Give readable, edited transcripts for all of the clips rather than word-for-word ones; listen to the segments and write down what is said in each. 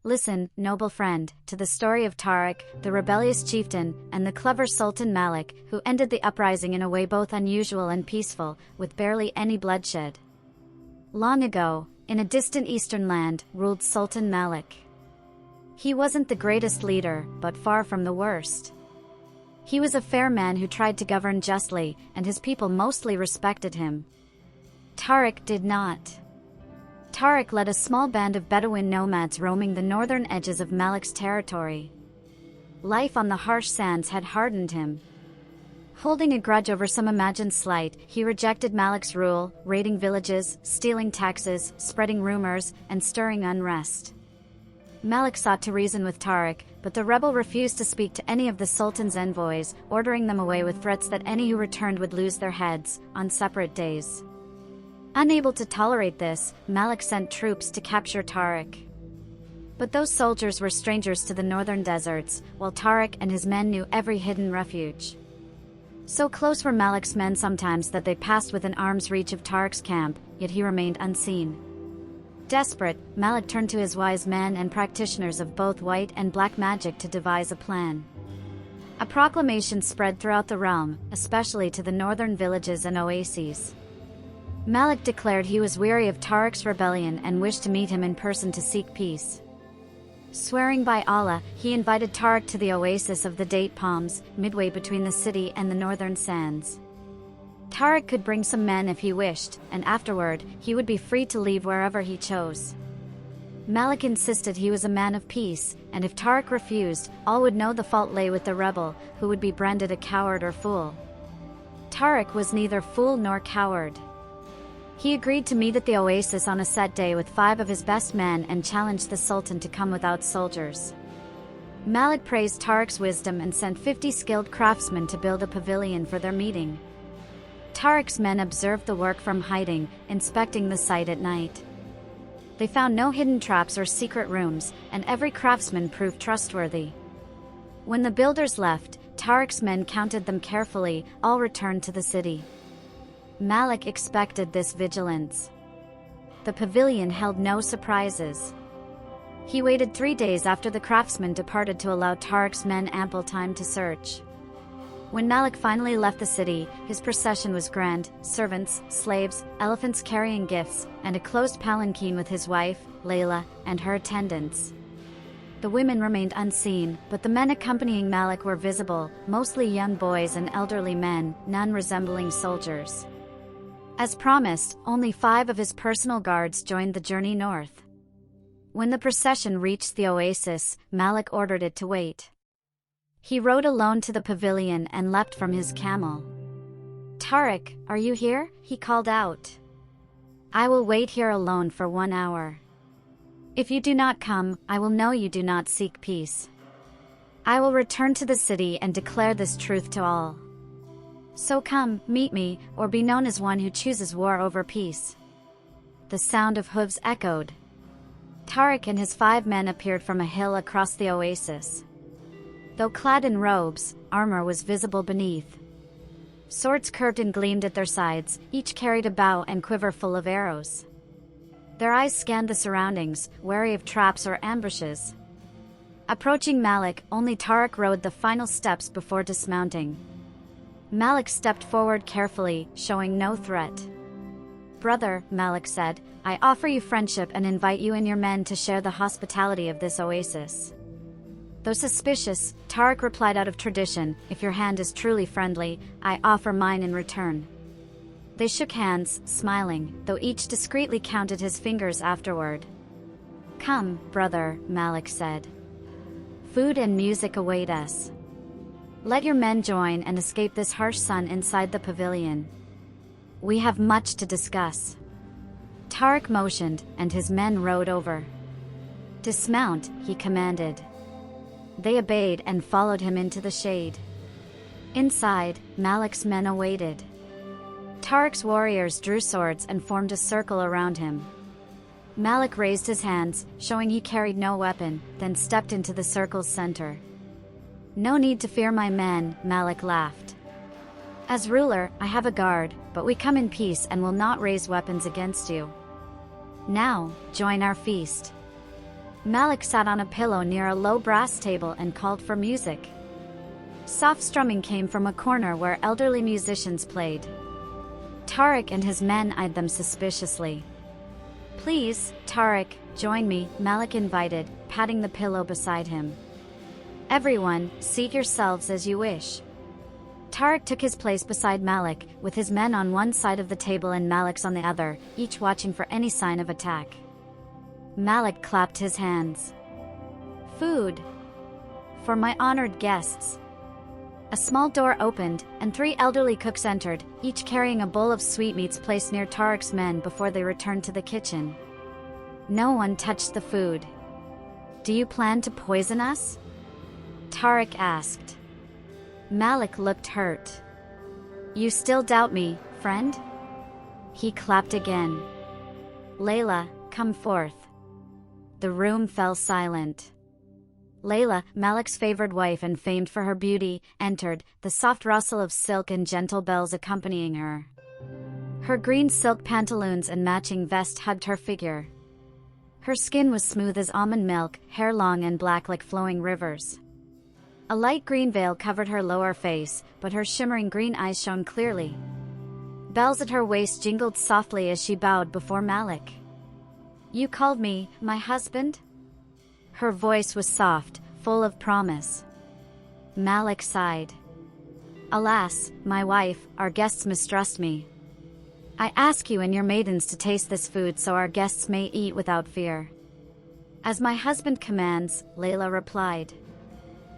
Listen, noble friend, to the story of Tariq, the rebellious chieftain, and the clever Sultan Malik, who ended the uprising in a way both unusual and peaceful, with barely any bloodshed. Long ago, in a distant eastern land, ruled Sultan Malik. He wasn't the greatest leader, but far from the worst. He was a fair man who tried to govern justly, and his people mostly respected him. Tariq did not. Tariq led a small band of Bedouin nomads roaming the northern edges of Malik's territory. Life on the harsh sands had hardened him. Holding a grudge over some imagined slight, he rejected Malik's rule, raiding villages, stealing taxes, spreading rumors, and stirring unrest. Malik sought to reason with Tariq, but the rebel refused to speak to any of the Sultan's envoys, ordering them away with threats that any who returned would lose their heads, on separate days. Unable to tolerate this, Malik sent troops to capture Tariq. But those soldiers were strangers to the northern deserts, while Tariq and his men knew every hidden refuge. So close were Malik's men sometimes that they passed within arm's reach of Tariq's camp, yet he remained unseen. Desperate, Malik turned to his wise men and practitioners of both white and black magic to devise a plan. A proclamation spread throughout the realm, especially to the northern villages and oases. Malik declared he was weary of Tariq's rebellion and wished to meet him in person to seek peace. Swearing by Allah, he invited Tariq to the oasis of the date palms, midway between the city and the northern sands. Tariq could bring some men if he wished, and afterward, he would be free to leave wherever he chose. Malik insisted he was a man of peace, and if Tariq refused, all would know the fault lay with the rebel, who would be branded a coward or fool. Tariq was neither fool nor coward. He agreed to meet at the oasis on a set day with 5 of his best men and challenged the Sultan to come without soldiers. Malik praised Tariq's wisdom and sent 50 skilled craftsmen to build a pavilion for their meeting. Tariq's men observed the work from hiding, inspecting the site at night. They found no hidden traps or secret rooms, and every craftsman proved trustworthy. When the builders left, Tariq's men counted them carefully, all returned to the city. Malik expected this vigilance. The pavilion held no surprises. He waited 3 days after the craftsmen departed to allow Tariq's men ample time to search. When Malik finally left the city, his procession was grand: servants, slaves, elephants carrying gifts, and a closed palanquin with his wife, Layla, and her attendants. The women remained unseen, but the men accompanying Malik were visible, mostly young boys and elderly men, none resembling soldiers. As promised, only 5 of his personal guards joined the journey north. When the procession reached the oasis, Malik ordered it to wait. He rode alone to the pavilion and leapt from his camel. "Tariq, are you here?" he called out. "I will wait here alone for 1 hour. If you do not come, I will know you do not seek peace. I will return to the city and declare this truth to all. So come, meet me, or be known as one who chooses war over peace." The sound of hooves echoed. Tariq and his 5 men appeared from a hill across the oasis. Though clad in robes, armor was visible beneath. Swords curved and gleamed at their sides, each carried a bow and quiver full of arrows. Their eyes scanned the surroundings, wary of traps or ambushes. Approaching Malik, only Tariq rode the final steps before dismounting. Malik stepped forward carefully, showing no threat. "Brother," Malik said, "I offer you friendship and invite you and your men to share the hospitality of this oasis." Though suspicious, Tariq replied out of tradition, "If your hand is truly friendly, I offer mine in return." They shook hands, smiling, though each discreetly counted his fingers afterward. "Come, brother," Malik said. "Food and music await us. Let your men join and escape this harsh sun inside the pavilion. We have much to discuss." Tariq motioned, and his men rode over. "Dismount," he commanded. They obeyed and followed him into the shade. Inside, Malik's men awaited. Tariq's warriors drew swords and formed a circle around him. Malik raised his hands, showing he carried no weapon, then stepped into the circle's center. "No need to fear my men," Malik laughed. "As ruler, I have a guard, but we come in peace and will not raise weapons against you. Now, join our feast." Malik sat on a pillow near a low brass table and called for music. Soft strumming came from a corner where elderly musicians played. Tariq and his men eyed them suspiciously. "Please, Tariq, join me," Malik invited, patting the pillow beside him. "Everyone, seat yourselves as you wish." Tariq took his place beside Malik, with his men on one side of the table and Malik's on the other, each watching for any sign of attack. Malik clapped his hands. "Food. For my honored guests." A small door opened, and 3 elderly cooks entered, each carrying a bowl of sweetmeats placed near Tariq's men before they returned to the kitchen. No one touched the food. "Do you plan to poison us?" Tariq asked. Malik looked hurt. "You still doubt me, friend?" He clapped again. "Layla, come forth." The room fell silent. Layla, Malik's favored wife and famed for her beauty, entered, the soft rustle of silk and gentle bells accompanying her. Her green silk pantaloons and matching vest hugged her figure. Her skin was smooth as almond milk, hair long and black like flowing rivers. A light green veil covered her lower face, but her shimmering green eyes shone clearly. Bells at her waist jingled softly as she bowed before Malik. "You called me, my husband?" Her voice was soft, full of promise. Malik sighed. "Alas, my wife, our guests mistrust me. I ask you and your maidens to taste this food so our guests may eat without fear." "As my husband commands," Layla replied.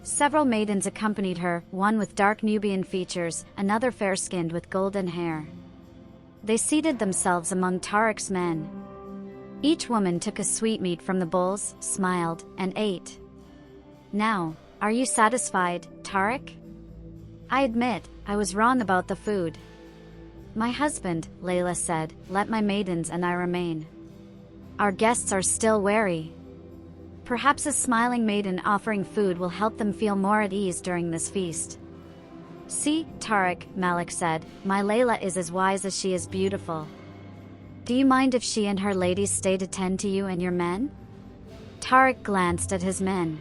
Several maidens accompanied her, one with dark Nubian features, another fair-skinned with golden hair. They seated themselves among Tariq's men. Each woman took a sweetmeat from the bowls, smiled, and ate. "Now, are you satisfied, Tariq?" "I admit, I was wrong about the food." "My husband," Layla said, "let my maidens and I remain. Our guests are still wary. Perhaps a smiling maiden offering food will help them feel more at ease during this feast." "See, Tariq," Malik said, "my Layla is as wise as she is beautiful. Do you mind if she and her ladies stay to tend to you and your men?" Tariq glanced at his men.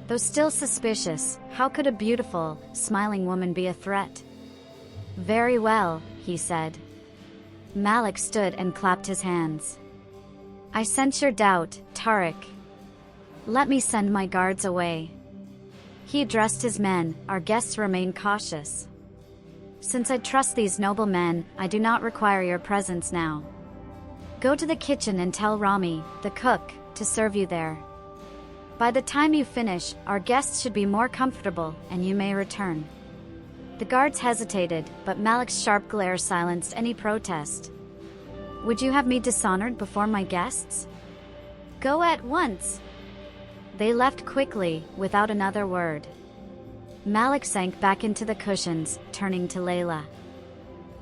Though still suspicious, how could a beautiful, smiling woman be a threat? "Very well," he said. Malik stood and clapped his hands. "I sense your doubt, Tariq. Let me send my guards away." He addressed his men, "Our guests remain cautious. Since I trust these noble men, I do not require your presence now. Go to the kitchen and tell Rami, the cook, to serve you there. By the time you finish, our guests should be more comfortable, and you may return." The guards hesitated, but Malik's sharp glare silenced any protest. "Would you have me dishonored before my guests?" "Go at once." They left quickly, without another word. Malik sank back into the cushions, turning to Layla.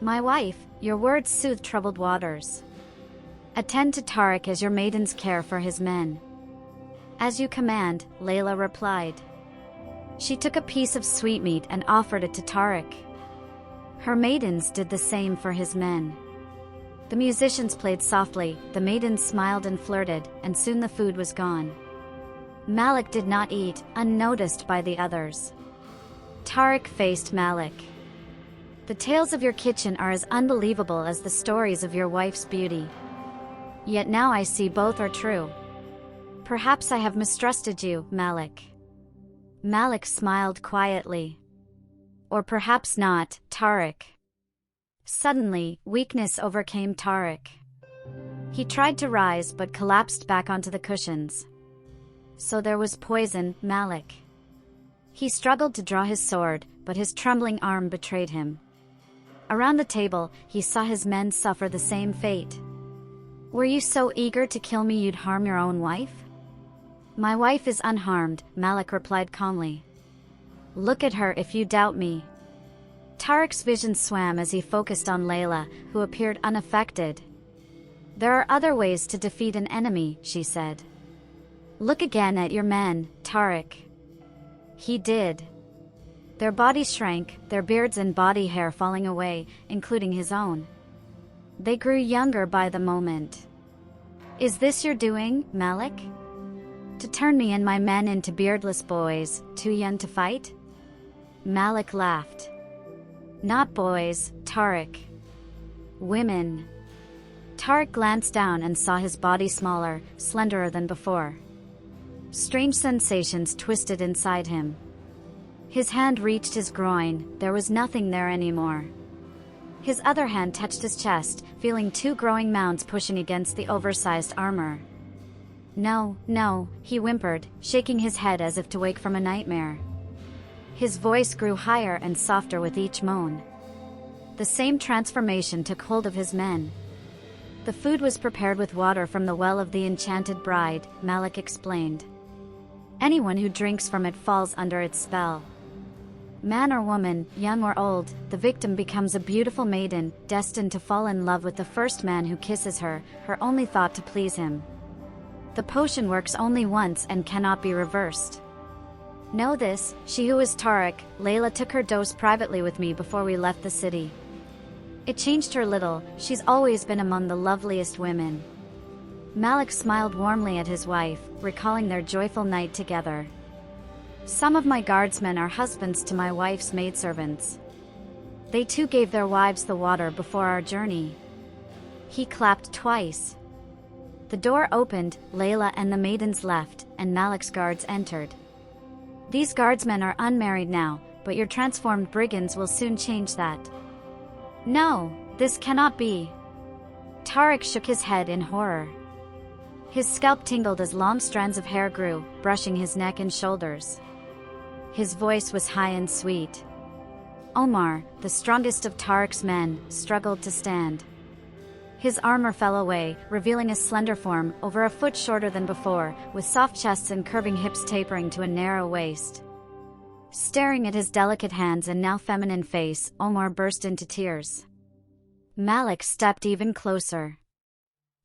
"My wife, your words soothe troubled waters. Attend to Tariq as your maidens care for his men." "As you command," Layla replied. She took a piece of sweetmeat and offered it to Tariq. Her maidens did the same for his men. The musicians played softly, the maidens smiled and flirted, and soon the food was gone. Malik did not eat, unnoticed by the others. Tariq faced Malik. "The tales of your kitchen are as unbelievable as the stories of your wife's beauty. Yet now I see both are true. Perhaps I have mistrusted you, Malik." Malik smiled quietly. "Or perhaps not, Tariq." Suddenly, weakness overcame Tariq. He tried to rise but collapsed back onto the cushions. "So there was poison, Malik." He struggled to draw his sword, but his trembling arm betrayed him. Around the table, he saw his men suffer the same fate. "Were you so eager to kill me you'd harm your own wife?" "My wife is unharmed," Malik replied calmly. "Look at her if you doubt me." Tariq's vision swam as he focused on Layla, who appeared unaffected. "There are other ways to defeat an enemy," she said. "Look again at your men, Tariq." He did. Their bodies shrank, their beards and body hair falling away, including his own. They grew younger by the moment. "Is this your doing, Malik?" To turn me and my men into beardless boys, too young to fight? Malik laughed. Not boys, Tariq. Women. Tariq glanced down and saw his body smaller, slenderer than before. Strange sensations twisted inside him. His hand reached his groin, there was nothing there anymore. His other hand touched his chest, feeling two growing mounds pushing against the oversized armor. No, no, he whimpered, shaking his head as if to wake from a nightmare. His voice grew higher and softer with each moan. The same transformation took hold of his men. The food was prepared with water from the well of the enchanted bride, Malik explained. Anyone who drinks from it falls under its spell. Man or woman, young or old, the victim becomes a beautiful maiden, destined to fall in love with the first man who kisses her, her only thought to please him. The potion works only once and cannot be reversed. Know this, she who is Tariq, Layla took her dose privately with me before we left the city. It changed her little, she's always been among the loveliest women. Malik smiled warmly at his wife, recalling their joyful night together. Some of my guardsmen are husbands to my wife's maidservants. They too gave their wives the water before our journey. He clapped twice. The door opened, Layla and the maidens left, and Malik's guards entered. These guardsmen are unmarried now, but your transformed brigands will soon change that. No, this cannot be. Tariq shook his head in horror. His scalp tingled as long strands of hair grew, brushing his neck and shoulders. His voice was high and sweet. Omar, the strongest of Tariq's men, struggled to stand. His armor fell away, revealing a slender form, over a foot shorter than before, with soft chests and curving hips tapering to a narrow waist. Staring at his delicate hands and now feminine face, Omar burst into tears. Malik stepped even closer.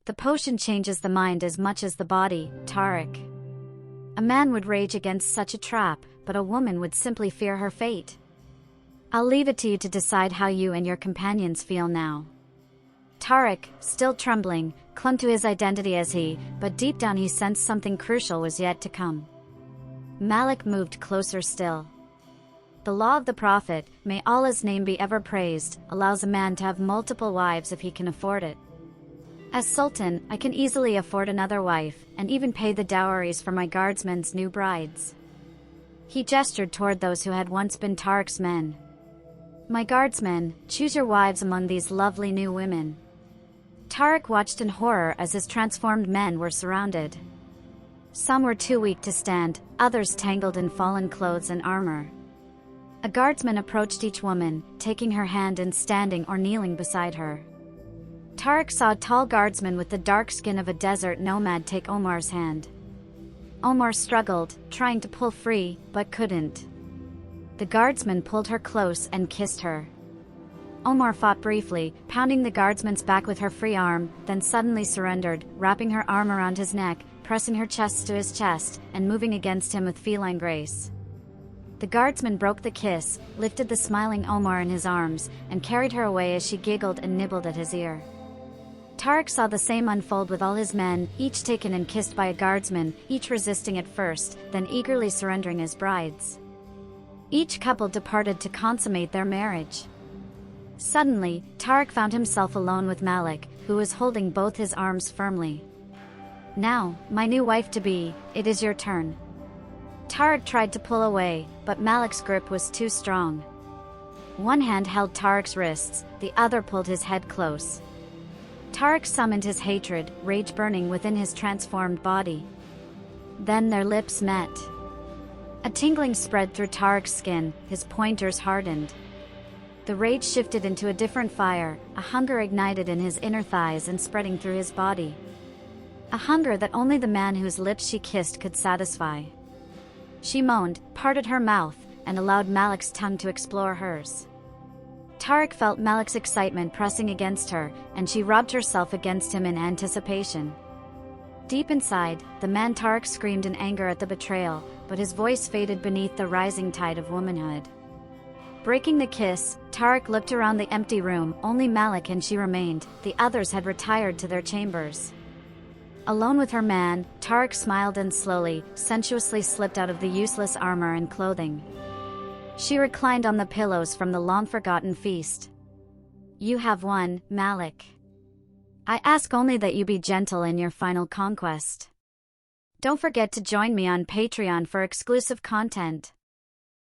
The potion changes the mind as much as the body, Tariq. A man would rage against such a trap, but a woman would simply fear her fate. I'll leave it to you to decide how you and your companions feel now. Tariq, still trembling, clung to his identity as he, but deep down he sensed something crucial was yet to come. Malik moved closer still. The law of the Prophet, may Allah's name be ever praised, allows a man to have multiple wives if he can afford it. As Sultan, I can easily afford another wife, and even pay the dowries for my guardsmen's new brides. He gestured toward those who had once been Tariq's men. My guardsmen, choose your wives among these lovely new women. Tariq watched in horror as his transformed men were surrounded. Some were too weak to stand, others tangled in fallen clothes and armor. A guardsman approached each woman, taking her hand and standing or kneeling beside her. Tariq saw a tall guardsman with the dark skin of a desert nomad take Omar's hand. Omar struggled, trying to pull free, but couldn't. The guardsman pulled her close and kissed her. Omar fought briefly, pounding the guardsman's back with her free arm, then suddenly surrendered, wrapping her arm around his neck, pressing her chest to his chest, and moving against him with feline grace. The guardsman broke the kiss, lifted the smiling Omar in his arms, and carried her away as she giggled and nibbled at his ear. Tariq saw the same unfold with all his men, each taken and kissed by a guardsman, each resisting at first, then eagerly surrendering as brides. Each couple departed to consummate their marriage. Suddenly, Tariq found himself alone with Malik, who was holding both his arms firmly. Now, my new wife-to-be, it is your turn. Tariq tried to pull away, but Malik's grip was too strong. One hand held Tariq's wrists, the other pulled his head close. Tariq summoned his hatred, rage burning within his transformed body. Then their lips met. A tingling spread through Tariq's skin, his pointers hardened. The rage shifted into a different fire, a hunger ignited in his inner thighs and spreading through his body. A hunger that only the man whose lips she kissed could satisfy. She moaned, parted her mouth, and allowed Malik's tongue to explore hers. Tariq felt Malik's excitement pressing against her, and she rubbed herself against him in anticipation. Deep inside, the man Tariq screamed in anger at the betrayal, but his voice faded beneath the rising tide of womanhood. Breaking the kiss, Tariq looked around the empty room, only Malik and she remained, the others had retired to their chambers. Alone with her man, Tariq smiled and slowly, sensuously slipped out of the useless armor and clothing. She reclined on the pillows from the long-forgotten feast. You have won, Malik. I ask only that you be gentle in your final conquest. Don't forget to join me on Patreon for exclusive content.